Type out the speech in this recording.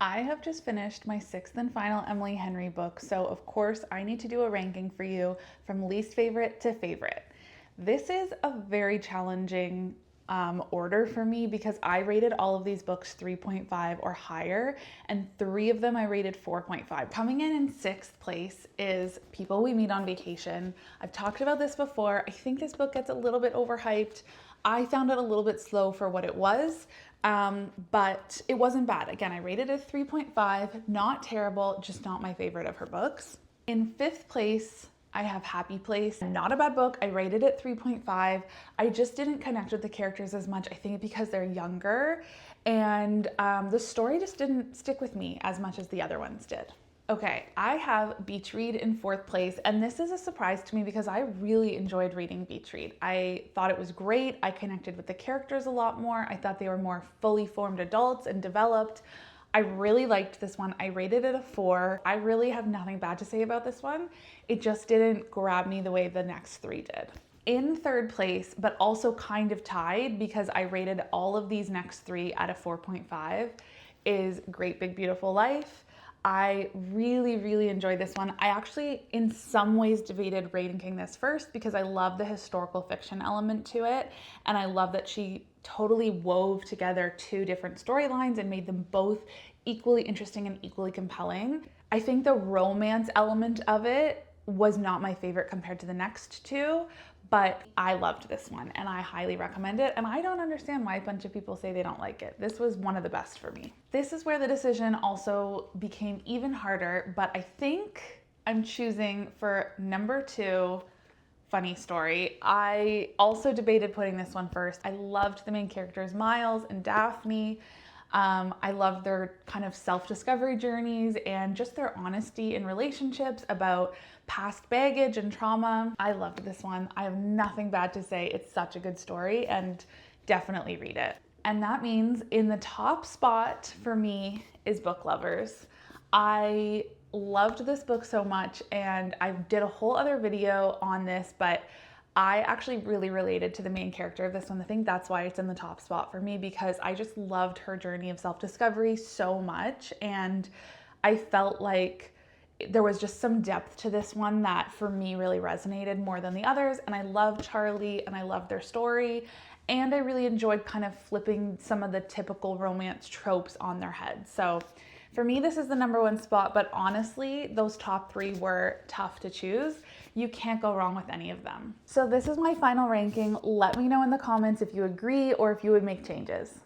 I have just finished my sixth and final Emily Henry book, so of course I need to do a ranking for you from least favorite to favorite. This is a very challenging order for me because I rated all of these books 3.5 or higher, and three of them I rated 4.5. Coming in sixth place is People We Meet on Vacation. I've talked about this before. I think this book gets a little bit overhyped. I found it a little bit slow for what it was, but it wasn't bad. Again, I rated it a 3.5, not terrible, just not my favorite of her books. In fifth place, I have Happy Place. Not a bad book. I rated it 3.5. I just didn't connect with the characters as much. I think because they're younger, and the story just didn't stick with me as much as the other ones did. Okay, I have Beach Read in fourth place, and this is a surprise to me because I really enjoyed reading Beach Read. I thought it was great. I connected with the characters a lot more. I thought they were more fully formed adults and developed. I really liked this one. I rated it a 4. I really have nothing bad to say about this one. It just didn't grab me the way the next three did. In third place, but also kind of tied because I rated all of these next three at a 4.5, is Great Big Beautiful Life. I really enjoyed this one. I actually, in some ways, debated ranking this first because I love the historical fiction element to it, and I love that she totally wove together two different storylines and made them both equally interesting and equally compelling. I think the romance element of it was not my favorite compared to the next two, but I loved this one and I highly recommend it, and I don't understand why a bunch of people say they don't like it. This was one of the best for me. This is where the decision also became even harder, but I think I'm choosing for number 2, Funny Story. I also debated putting this one first. I loved the main characters, Miles and Daphne. I loved their kind of self-discovery journeys and just their honesty in relationships about past baggage and trauma. I loved this one. I have nothing bad to say. It's such a good story, and definitely read it. And that means in the top spot for me is Book Lovers. I loved this book so much, and I did a whole other video on this, but I actually really related to the main character of this one. I think that's why it's in the top spot for me, because I just loved her journey of self-discovery so much, and I felt like there was just some depth to this one that for me really resonated more than the others. And I love Charlie and I love their story, and I really enjoyed kind of flipping some of the typical romance tropes on their head. So for me, this is the number 1 spot, but honestly, those top 3 were tough to choose. You can't go wrong with any of them. So this is my final ranking. Let me know in the comments if you agree or if you would make changes.